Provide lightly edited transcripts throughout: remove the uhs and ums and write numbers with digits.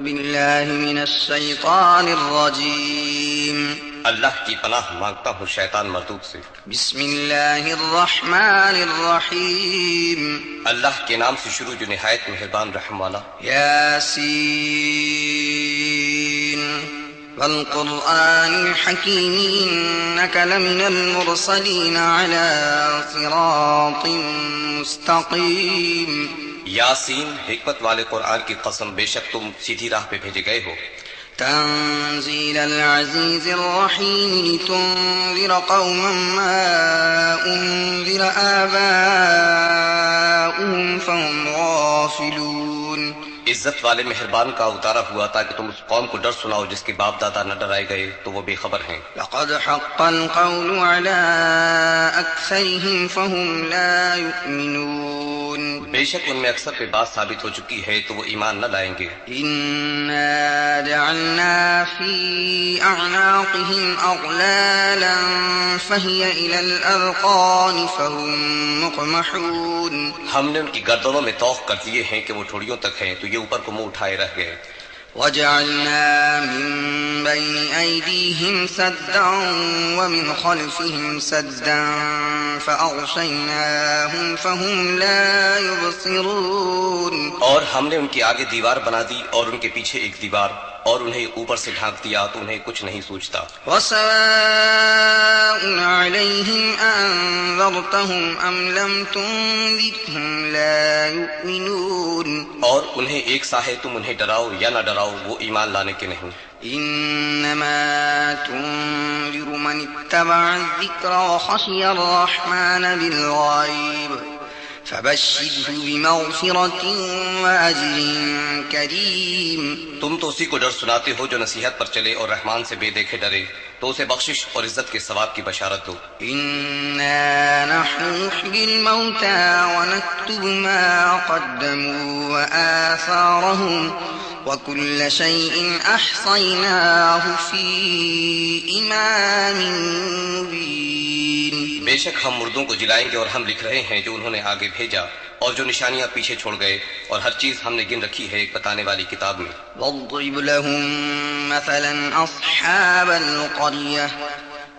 بالله من الشيطان الرجيم اللہ کی پناہ مانگتا ہوں شیطان مردود سے۔ بسم الله الرحمن الرحيم اللہ کے نام سے شروع جو نہایت مہربان رحم والا۔ ياسين والقرآن الحكيم إنك لمن المرسلين على صراط مستقيم۔ یاسین، حکمت والے قرآن کی قسم، بے شک تم سیدھی راہ پہ بھیجے گئے ہو۔ تنزيل العزيز الرحيم لتنذر قوما ما أنذر آباؤهم فهم غافلون۔ عزت والے مہربان کا اتارا ہوا تاکہ تم اس قوم کو ڈر سناؤ جس کے باپ دادا نہ ڈرائے گئے تو وہ بے خبر ہیں۔ لقد حق القول على أكثرهم فهم لا يؤمنون۔ بے شک ان میں اکثر پہ بات ثابت ہو چکی ہے تو وہ ایمان نہ لائیں گے۔ إنا جعلنا في أعناقهم أغلالا فهي إلى الأذقان فهم مقمحون۔ ہم نے ان کی گردنوں میں طوق کر دیے ہیں کہ وہ ٹھوڑیوں تک ہیں تو یہ اوپر کو منہ اٹھائے رہ گئے۔ وجعلنا من بين أيديهم سدا ومن خلفهم سدا فأغشيناهم فهم لا يبصرون۔ اور ہم نے ان کے آگے دیوار بنا دی اور ان کے پیچھے ایک دیوار، اور انہیں اوپر سے ڈھانک دیا تو انہیں کچھ نہیں سوچتا۔ وسواء عليهم أنذرتهم أم لم تنذرهم لا يؤمنون۔ اور انہیں ایک سا ہے تم انہیں ڈراؤ یا نہ ڈراؤ وہ ایمان لانے کے نہیں۔ إنما تنذر من اتبع الذكر وخشي الرحمن بالغيب فبشره بمغفرة وأجر كريم۔ تم تو اسی کو ڈر سناتے ہو جو نصیحت پر چلے اور رحمان سے بے دیکھے ڈرے، تو اسے بخشش اور عزت کے ثواب کی بشارت دو۔ إنا نحن نحيي الموتى ونكتب ما قدموا وآثارهم وكل شيء أحصيناه في إمام مبين۔ بے شک ہم مردوں کو جلائیں گے اور ہم لکھ رہے ہیں جو انہوں نے آگے بھیجا اور جو نشانیاں پیچھے چھوڑ گئے، اور ہر چیز ہم نے گن رکھی ہے ایک بتانے والی کتاب میں۔ واضرب لهم مثلا أصحاب القرية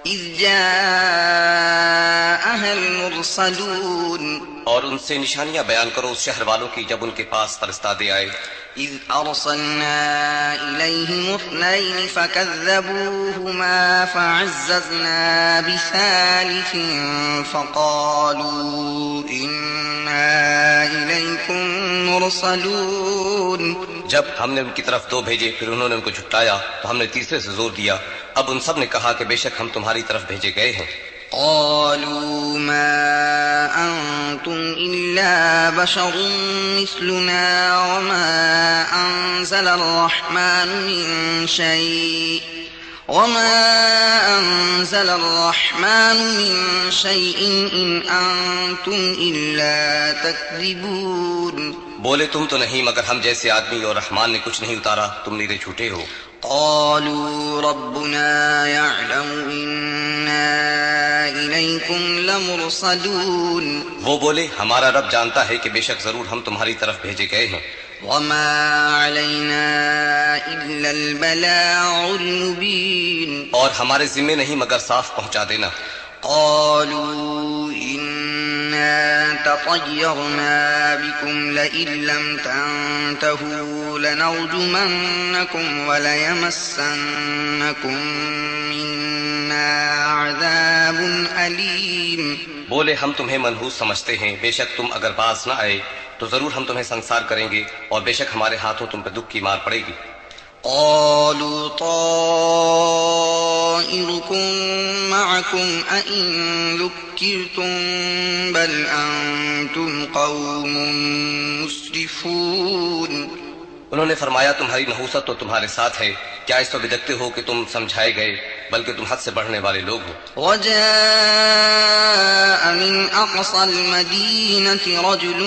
إذ جاءها المرسلون۔ اور ان سے نشانیاں بیان کرو اس شہر والوں کی جب ان کے پاس فرستادے آئے۔ إذ أرسلنا إليهم اثنين فكذبوهما فعززنا بثالث فقالوا إنا إليكم مرسلون۔ جب ہم نے ان کی طرف دو بھیجے پھر انہوں نے ان کو جھٹلایا تو ہم نے تیسرے سے زور دیا، اب ان سب نے کہا کہ بے شک ہم تمہاری طرف بھیجے گئے ہیں۔ قالوا ما أنتم إلا بشر مثلنا وما أنزل الرحمن من شيء إن أنتم إلا تكذبون۔ بولے تم تو نہیں مگر ہم جیسے آدمی، اور رحمان نے کچھ نہیں اتارا، تم نیرے جھوٹے ہو۔ قالوا ربنا يعلم إنا إليكم لمرسلون۔ وہ بولے ہمارا رب جانتا ہے کہ بے شک ضرور ہم تمہاری طرف بھیجے گئے ہیں۔ وما علينا إلا البلاغ المبين۔ اور ہمارے ذمے نہیں مگر صاف پہنچا دینا۔ قالوا إنا تطيرنا بكم لئن لم تنتهوا لنرجمنكم وليمسنكم منا عذاب أليم۔ بولے ہم تمہیں منحوس سمجھتے ہیں، بے شک تم اگر باز نہ آئے تو ضرور ہم تمہیں سنسار کریں گے، اور بے شک ہمارے ہاتھوں تم پہ دکھ کی مار پڑے گی۔ قالوا طائركم معكم أئن ذكرتم بل أنتم قوم مسرفون۔ انہوں نے فرمایا تمہاری نحوست تو تمہارے ساتھ ہے، کیا اس کو بدکتے ہو کہ تم سمجھائے گئے، بلکہ تم حد سے بڑھنے والے لوگ ہو۔ وجاء من أقصى المدينة رجل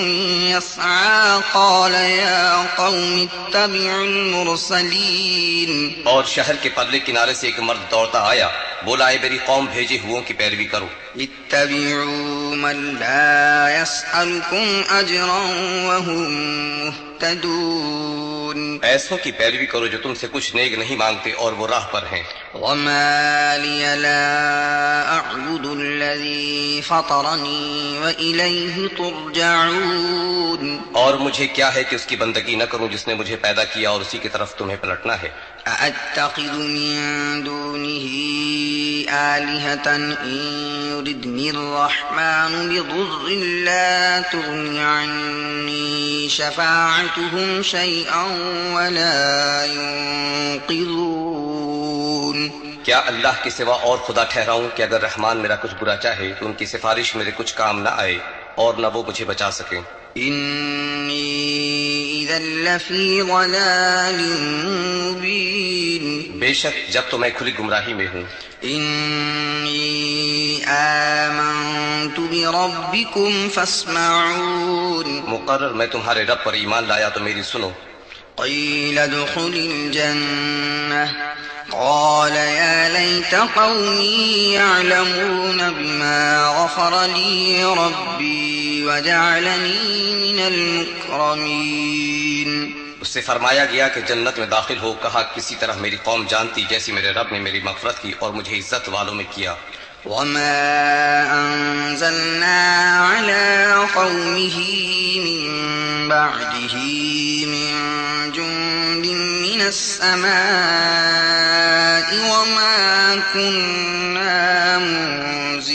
يسعى قال يا قوم اتبعوا المرسلين۔ اور شہر کے پرلے کنارے سے ایک مرد دوڑتا آیا، بولا اے میری قوم بھیجے ہوں کی پیروی کرو۔ اتبعوا من لا يسألكم أجرا وهم مهتدون۔ ایسوں کی پیروی کرو جو تم سے کچھ نیک نہیں مانگتے اور وہ راہ پر ہیں. وما لي لا أعبد الذي فطرني وإليه ترجعون. اور مجھے کیا ہے کہ اس کی بندگی نہ کروں جس نے مجھے پیدا کیا اور اسی کی طرف تمہیں پلٹنا ہے. أأتخذ من دونه آلهة إن يردني الرحمن بضر لا تغن عني شفاعتهم شيئا ولا ينقذون. کیا اللہ کے سوا اور خدا ٹھہراؤں کہ اگر رحمان میرا کچھ برا چاہے تو ان کی سفارش میرے کچھ کام نہ آئے اور نہ وہ مجھے بچا سکیں. إني إذا لفي ضلال مبين. بے شک جب تو میں کھلی گمراہی میں ہوں. إني آمنت بربكم فاسمعون. مقرر میں تمہارے رب پر ایمان لایا تو میری سنو. قيل ادخل الجنة قال يا ليت قومي يعلمون بما غفر لي ربي وجعلني من المكرمين. اس سے فرمایا گیا کہ جنت میں داخل ہو. کہا کسی طرح میری قوم جانتی جیسی میرے رب نے میری مغفرت کی اور مجھے عزت والوں میں کیا. وما أنزلنا على قومه من بعده من جند من السماء وما كنا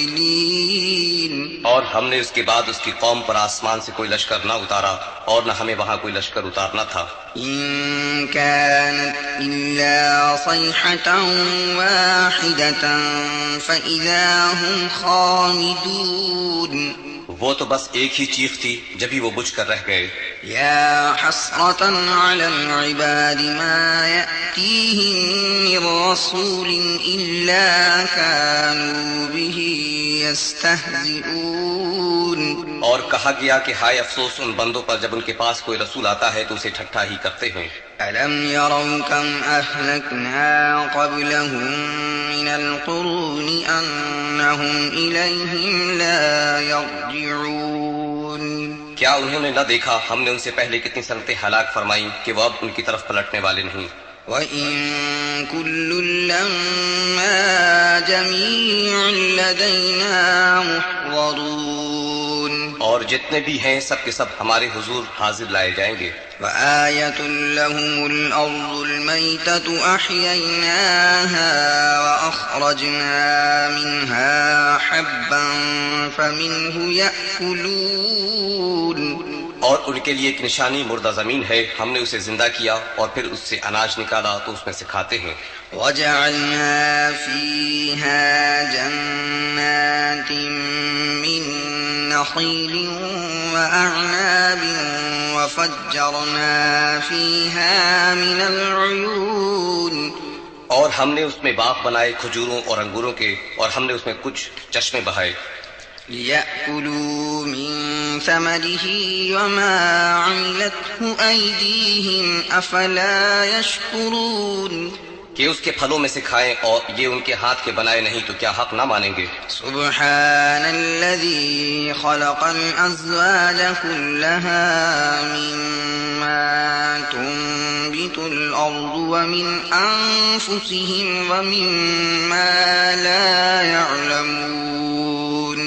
منزلين. اور ہم نے اس کے بعد اس کی قوم پر آسمان سے کوئی لشکر نہ اتارا اور نہ ہمیں وہاں کوئی لشکر اتارنا تھا. إن كانت إلا صيحة واحدة فإذا هم خامدون. وہ تو بس ایک ہی چیخ تھی جبھی وہ بجھ کر رہ گئے. يا حسرة على العباد ما يأتيهم من رسول إلا كانوا به يستهزئون. اور کہا گیا کہ ہائے افسوس ان بندوں پر جب ان کے پاس کوئی رسول آتا ہے تو اسے ٹھٹھا ہی کرتے ہیں. ألم يروا كم أهلكنا قبلهم من القرون أنهم إليهم لا يرجعون. کیا انہوں نے نہ دیکھا ہم نے ان سے پہلے کتنی سنتیں ہلاک فرمائیں کہ وہ اب ان کی طرف پلٹنے والے نہیں. وَإِن كُلٌّ لَّمَّا جَمِيعٌ لَّدَيْنَا مُحْضَرُونَ. اور جتنے بھی ہیں سب کے سب ہمارے حضور حاضر لائے جائیں گے. وآية لهم الأرض الميتة أحييناها وأخرجنا منها حبا فمنه يأكلون. اور ان کے لیے ایک نشانی مردہ زمین ہے. ہم نے اسے زندہ کیا اور پھر اس سے اناج نکالا تو اس میں سے کھاتے ہیں. وجعلنا فيها جنات من نخيل وأعناب وفجرنا فيها من العيون. اور ہم نے اس میں باغ بنائے کھجوروں اور انگوروں کے اور ہم نے اس میں کچھ چشمے بہائے. ليأكلوا من ثمره وما عملته أيديهم أفلا يشكرون. کہ اس کے پھلوں میں سے کھائیں اور یہ ان کے ہاتھ کے بنائے نہیں تو کیا حق نہ مانیں گے. سبحان الذي خلق الأزواج كلها مما تنبت الأرض ومن أنفسهم ومما لا يعلمون.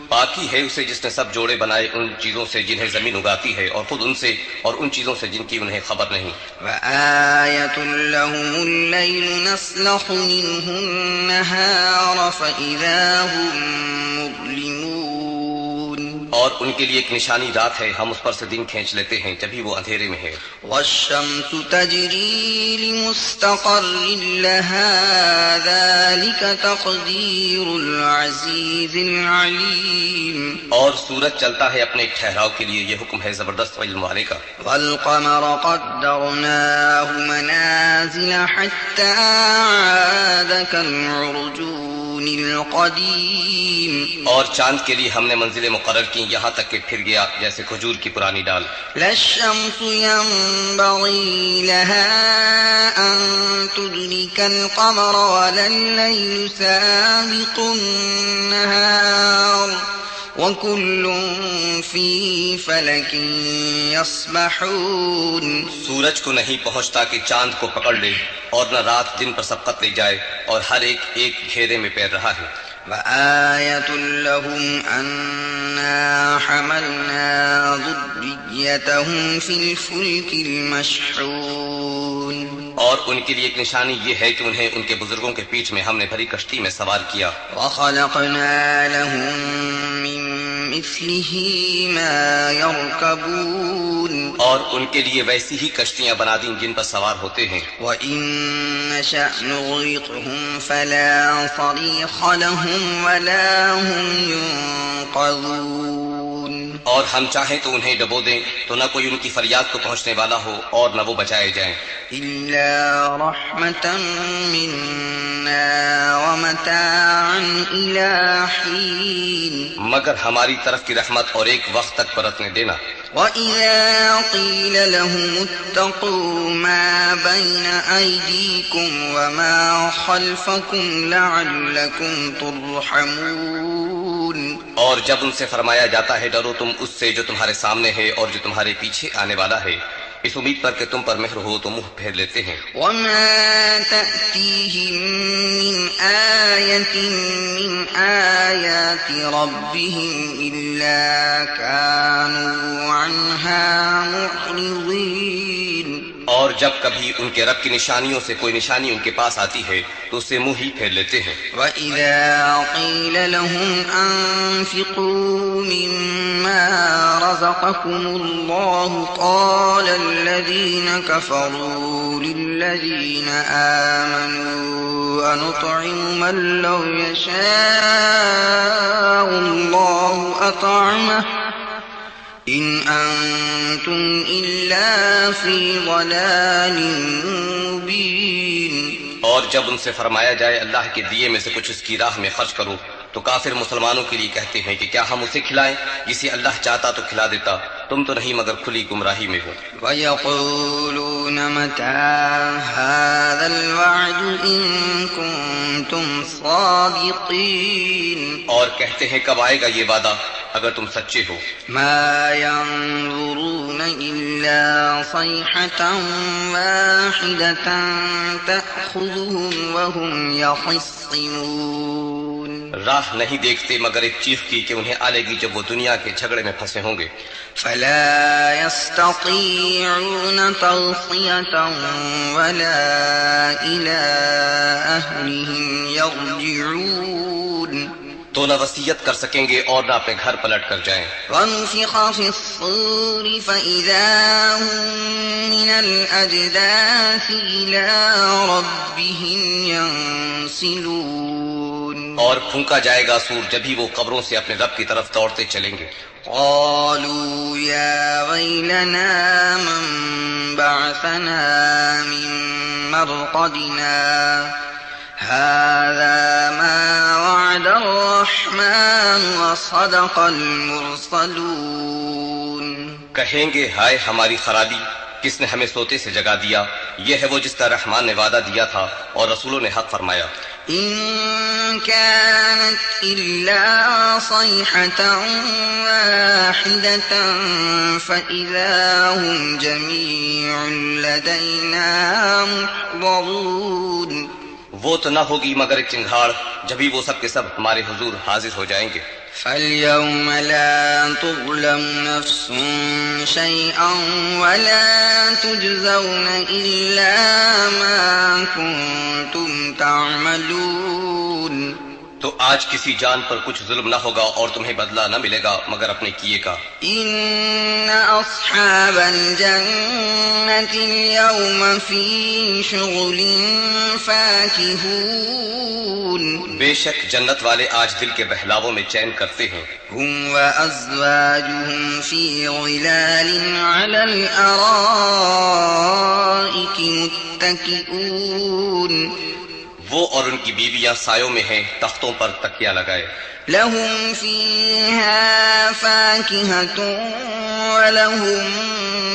باقی ہے اسے جس نے سب جوڑے بنائے ان چیزوں سے جنہیں زمین اگاتی ہے اور خود ان سے اور ان چیزوں سے جن کی انہیں خبر نہیں. وآية لهم الليل نسلخ منه النهار فإذا هم مظلمون. اور ان کے لیے ایک نشانی رات ہے ہم اس پر سے دن کھینچ لیتے ہیں جبھی وہ اندھیرے میں ہے. والشمس تجري لمستقر لها ذلك تقدير العزيز العليم. اور سورج چلتا ہے اپنے ایک ٹھہراؤ کے لیے یہ حکم ہے زبردست علم والے کا. والقمر قدرناه منازل حتى عاد كالعرجون القديم. اور چاند کے لیے ہم نے منزلیں مقرر کی یہاں تک کہ پھر گیا جیسے کھجور کی پرانی ڈال. لا الشمس ينبغي لها أن تدرك القمر ولا الليل سابق النهار وكل في فلك يسبحون. سورج کو نہیں پہنچتا کہ چاند کو پکڑ لے، اور نہ رات دن پر سبقت لے جائے، اور ہر ایک ایک گھیرے میں پیر رہا ہے. وآية لهم أنا حملنا ذريتهم في الفلك المشحون. اور ان کے لیے ایک نشانی یہ ہے کہ انہیں ان کے بزرگوں کے پیٹھ میں ہم نے بھری کشتی میں سوار کیا. وخلقنا لهم من مثله ما يركبون. اور ان کے لیے ویسی ہی کشتیاں بنا دیں جن پر سوار ہوتے ہیں. وإن نشأ نغرقهم فلا صريخ لهم ولا هم ينقذون. اور ہم چاہیں تو انہیں ڈبو دیں تو نہ کوئی ان کی فریاد کو پہنچنے والا ہو اور نہ وہ بچائے جائیں. إلا رحمة منا ومتاعا إلى حين. مگر ہماری طرف کی رحمت اور ایک وقت تک برتنے دینا. وَإِذَا قِيلَ لَهُمُ اتَّقُوا مَا بَيْنَ أَيْدِيكُمْ وَمَا خَلْفَكُمْ لَعَلَّكُمْ تُرْحَمُونَ. اور جب ان سے فرمایا جاتا ہے ڈرو تم اس سے جو تمہارے سامنے ہے اور جو تمہارے پیچھے آنے والا ہے، اس امید پر کہ تم پر مہر ہو تو منہ پھیر لیتے ہیں. وَمَا تَأْتِيهِم مِّنْ آيَةٍ مِّنْ آيَاتِ رَبِّهِمْ إِلَّا كَانُوا عَنْهَا مُعْرِضِينَ. اور جب کبھی ان کے رب کی نشانیوں سے کوئی نشانی ان کے پاس آتی ہے تو اس سے منہ ہی پھیر لیتے ہیں. وَإِذَا قِيلَ لَهُمْ أَنفِقُوا مِمَّا رَزَقَكُمُ اللَّهُ قَالَ الَّذِينَ كَفَرُوا لِلَّذِينَ آمَنُوا أَنُطْعِمُ مَن لَّوْ يَشَاءُ اللَّهُ أَطْعَمَهُ إِنْ أَنتُمْ إِلَّا فِي ضَلَالٍ مُّبِينٍ. اور جب ان سے فرمایا جائے اللہ کے دیے میں سے کچھ اس کی راہ میں خرچ کرو تو کافر مسلمانوں کے لیے کہتے ہیں کہ کیا ہم اسے کھلائیں جسے اللہ چاہتا تو کھلا دیتا، تم تو نہیں مگر کھلی گمراہی میں ہو. وَيَقُولُونَ مَتَىٰ هَٰذَا الْوَعْدُ إِن كُنتُمْ صَادِقِينَ. اور کہتے ہیں کب آئے گا یہ وعدہ اگر تم سچے ہو. مَا يَنظُرُونَ إِلَّا صَيْحَةً وَاحِدَةً تَأْخُذُهُمْ وَهُمْ يَخِصِّمُونَ. راہ نہیں دیکھتے مگر ایک چیخ کی کہ انہیں آ لے گی جب وہ دنیا کے جھگڑے میں پھنسے ہوں گے. فلا يستطيعون توصية ولا إلى أهلهم يرجعون. تو نہ وصیت کر سکیں گے اور نہ اپنے گھر پلٹ کر جائیں. ونفخ في الصور فإذا هم من الأجداث إلى ربهم ينسلون. اور پھونکا جائے گا سور جبھی وہ قبروں سے اپنے رب کی طرف دوڑتے چلیں گے. قالوا يا ويلنا من بعثنا من مرقدنا هذا ما وعد الرحمن وصدق المرسلون. کہیں گے ہائے ہماری خرابی، کس نے ہمیں سوتے سے جگا دیا، یہ ہے وہ جس کا رحمان نے وعدہ دیا تھا اور رسولوں نے حق فرمایا. إن كانت إلا صيحة واحدة فإذا هم جميع لدينا محضرون. وہ تو نہ ہوگی مگر ایک چنگھاڑ جبھی وہ سب کے سب ہمارے حضور حاضر ہو جائیں گے. فاليوم لا تظلم نفس شيئا ولا تجزون إلا ما كنتم تعملون. تو آج کسی جان پر کچھ ظلم نہ ہوگا اور تمہیں بدلہ نہ ملے گا مگر اپنے کیے کا. إن أصحاب الجنة اليوم في شغل فاكهون. بے شک جنت والے آج دل کے بہلاووں میں چین کرتے ہیں. هم وأزواجهم في ظلال على الأرائك متكئون. وہ اور ان کی بیویاں سایوں میں ہیں تختوں پر تکیہ لگائے. لهم فيها فاكهة ولهم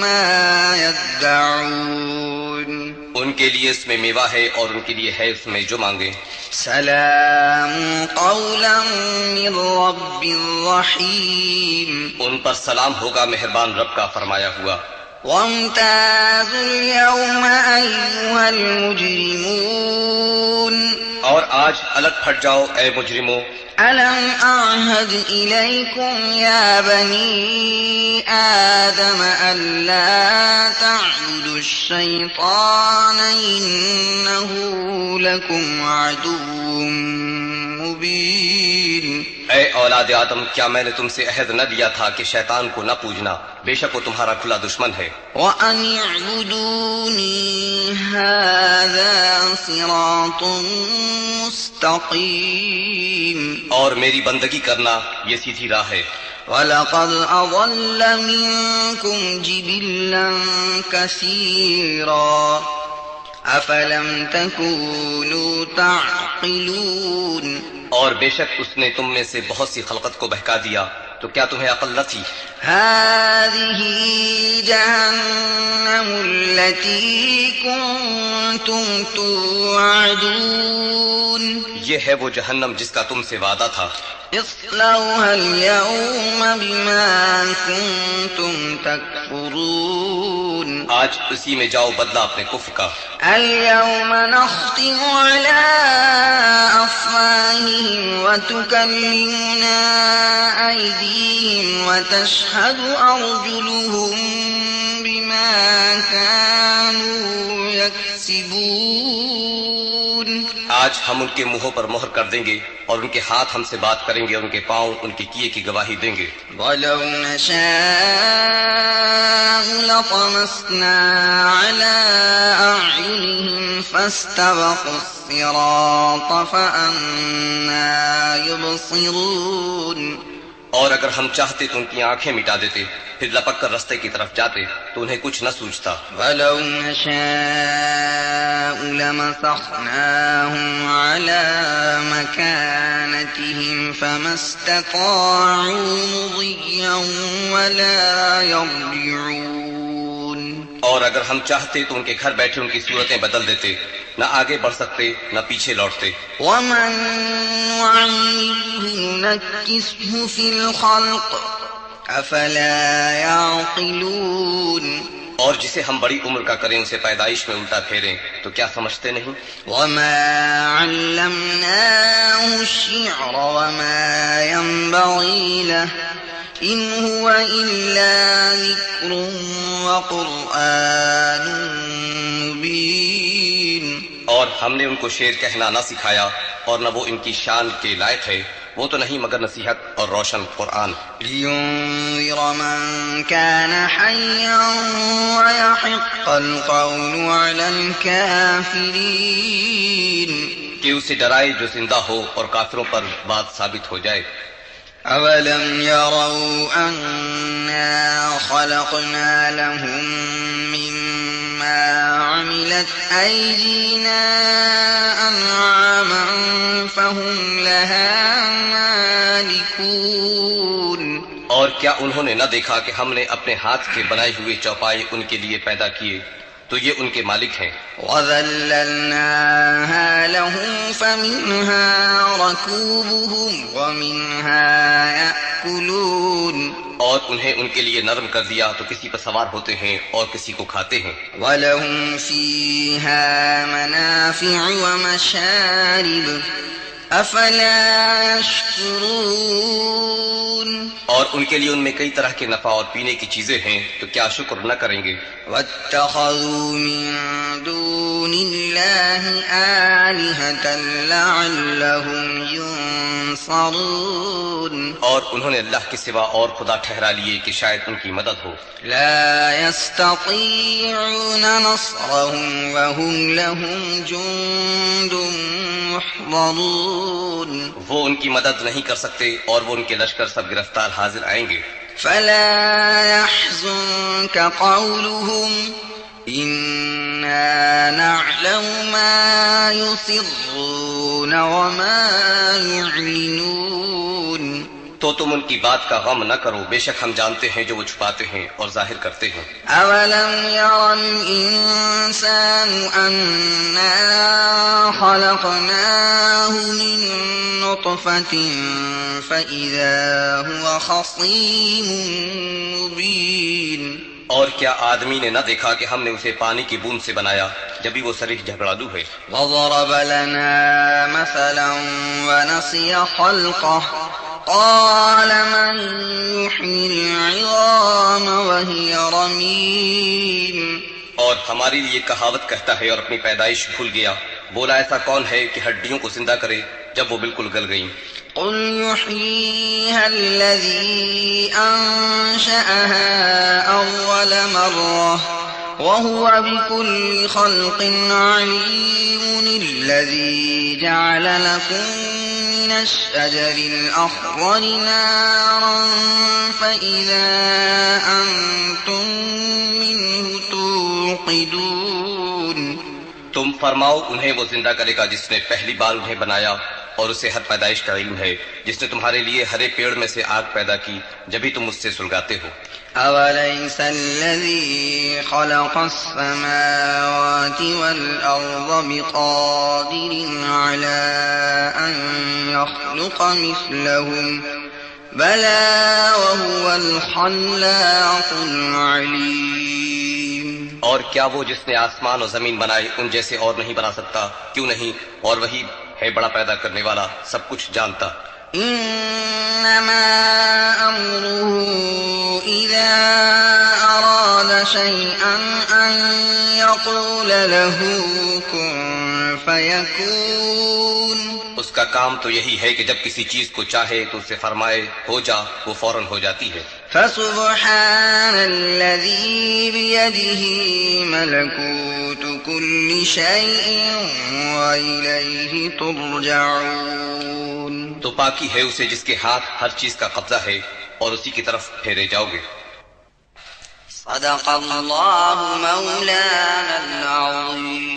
ما يدعون. ان کے لیے اس میں میوہ ہے اور ان کے لیے ہے اس میں جو مانگے. سلام قولا من رب رحیم. ان پر سلام ہوگا مہربان رب کا فرمایا ہوا. وامتازوا اليوم أيها المجرمون. اور آج الگ پھٹ جاؤ اے مجرموں. ألم أعهد إليكم يا بني آدم ألا تعبدوا الشيطان إنه لكم عدو مبين. اے اولاد آدم، کیا میں نے تم سے عہد نہ لیا تھا کہ شیطان کو نہ پوجنا، بے شک وہ تمہارا کھلا دشمن ہے. وَأَنِ اعْبُدُونِي هَذَا صِرَاطٌ مُسْتَقِيمٌ. اور میری بندگی کرنا یہ سیدھی راہ ہے. وَلَقَدْ أَضَلَّ مِنكُمْ جِبِلًّا كَثِيرًا أَفَلَمْ تَكُونُوا تَعْقِلُونَ. اور بے شک اس نے تم میں سے بہت سی خلقت کو بہکا دیا، تو کیا تمہیں عقل نہ تھی؟ هذه جهنم التي كنتم توعدون. یہ ہے وہ جہنم جس کا تم سے وعدہ تھا. اصلوها اليوم بما كنتم تكفرون. آج اسی میں جاؤ بدلہ اپنے کفر کا. اليوم نختم على أفواههم وتكلمنا أيديهم وتشهد أرجلهم بما كانوا يكسبون. آج ہم ان کے منہوں پر مہر کر دیں گے اور ان کے ہاتھ ہم سے بات کریں گے اور ان کے پاؤں ان کے کیے کی گواہی دیں گے. وَلَوْ نَشَاءُ لَطَمَسْنَا عَلَىٰ أَعْيُنِهِمْ فَاسْتَبَقُوا الصِّرَاطَ فَأَنَّىٰ يُبْصِرُونَ. اور اگر ہم چاہتے تو ان کی آنکھیں مٹا دیتے، پھر لپک کر رستے کی طرف جاتے تو انہیں کچھ نہ سوچتا. وَلَوْ نَشَاءُ لَمَسَخْنَاهُمْ عَلَىٰ مَكَانَتِهِمْ فَمَا اسْتَطَاعُوا مُضِيًّا وَلَا يَرْجِعُونَ. اور اگر ہم چاہتے تو ان کے گھر بیٹھے ان کی صورتیں بدل دیتے، نہ آگے بڑھ سکتے نہ پیچھے لوٹتے. وَمَن نُّعَمِّرْهُ نُنَكِّسْهُ فِي الْخَلْقِ أَفَلَا يَعْقِلُونَ. اور جسے ہم بڑی عمر کا کریں اسے پیدائش میں الٹا پھیریں تو کیا سمجھتے نہیں؟ وَمَا عَلَّمْنَاهُ الشِّعْرَ وَمَا يَنبَغِي لَهُ إِنْ هُوَ إِلَّا ذِكْرٌ وَقُرْآنٌ مُبِينٌ. اور ہم نے ان کو شعر کہنا نہ سکھایا اور نہ وہ ان کی شان کے لائق ہے، وہ تو نہیں مگر نصیحت اور روشن قرآن. لِيُنذِرَ مَن كَانَ حَيًّا وَيَحِقَّ الْقَوْلُ عَلَى الْكَافِرِينَ. کہ اسے ڈرائے جو زندہ ہو اور کافروں پر بات ثابت ہو جائے. أَوَلَمْ يَرَوْا أَنَّا خَلَقْنَا لَهُم مِّمَّا عَمِلَتْ أَيْدِينَا أَنْعَامًا فَهُمْ لَهَا مَالِكُونَ. اور کیا انہوں نے نہ دیکھا کہ ہم نے اپنے ہاتھ کے بنائے ہوئے چوپائے ان کے لیے پیدا کیے تو یہ ان کے مالک ہیں. وَذَلَّلْنَاهَا لَهُمْ فَمِنْهَا رَكُوبُهُمْ وَمِنْهَا يَأْكُلُونَ. اور انہیں ان کے لیے نرم کر دیا تو کسی پر سوار ہوتے ہیں اور کسی کو کھاتے ہیں. وَلَهُمْ فِيهَا مَنَافِعُ وَمَشَارِبُ أَفَلَا يَشْكُرُونَ. اور ان کے لیے ان میں کئی طرح کے نفع اور پینے کی چیزیں ہیں تو کیا شکر نہ کریں گے. وَاتَّخَذُوا مِن دُونِ اللَّهِ آلِهَةً لَعَلَّهُمْ يُنصَرُونَ. اور انہوں نے اللہ کے سوا اور خدا ٹھہرا لیے کہ شاید ان کی مدد ہو. لَا يَسْتَطِيعُونَ نَصْرَهُمْ وَهُمْ لَهُمْ جُندٌ مُحْضَرُونَ. وہ ان کی مدد نہیں کر سکتے اور وہ ان کے لشکر سب گرفتار حاضر آئیں گے. فَلَا يَحْزُنكَ قَوْلُهُمْ إِنَّا نَعْلَمُ مَا يُسِرُّونَ وَمَا يُعْلِنُونَ. تو تم ان کی بات کا غم نہ کرو، بے شک ہم جانتے ہیں جو وہ چھپاتے ہیں اور ظاہر کرتے ہیں۔ أولم ير الإنسان أنا خلقناه من نطفة فإذا هو خصيم مبين اور کیا آدمی نے نہ دیکھا کہ ہم نے اسے پانی کی بوند سے بنایا جبھی وہ سریح جھگڑالو ہے۔ وضرب لنا مثلا ونسي خلقه قال من يحيي العظام وهي رميم اور ہمارے لیے کہاوت کہتا ہے اور اپنی پیدائش بھول گیا، بولا ایسا کون ہے کہ ہڈیوں کو زندہ کرے جب وہ بالکل گل گئیں؟ قل يحييها الذي أنشأها أول مرة وهو بكل خلق عليم الذي جعل لكم من الشجر الأخضر نارا فإذا أنتم منه توقدون۔ تم فرماؤ انہیں وہ زندہ کرے گا جس نے پہلی بار انہیں بنایا، اور اسے ہر پیدائش کا علم ہے، جس نے تمہارے لیے ہرے پیڑ میں سے آگ پیدا کی جبھی تم اس سے سلگاتے ہو۔ أوليس الذي خلق السماوات والأرض بقادر على أن يخلق مثلهم بلى وهو الخلاق العليم۔ اور کیا وہ جس نے آسمان اور زمین بنائے ان جیسے اور نہیں بنا سکتا؟ کیوں نہیں، اور وہی ہے بڑا پیدا کرنے والا، سب کچھ جانتا۔ إنما أمره إذا أراد شيئا أن يقول له كن فيكون۔ اس کا کام تو یہی ہے کہ جب کسی چیز کو چاہے تو اسے فرمائے ہو جا، وہ فوراً ہو جاتی ہے۔ فسبحان الذي بيده ملكوت كل شيء وإليه ترجعون۔ تو پاکی ہے اسے جس کے ہاتھ ہر چیز کا قبضہ ہے اور اسی کی طرف پھیرے جاؤ گے۔ صدق اللہ مولانا العظیم۔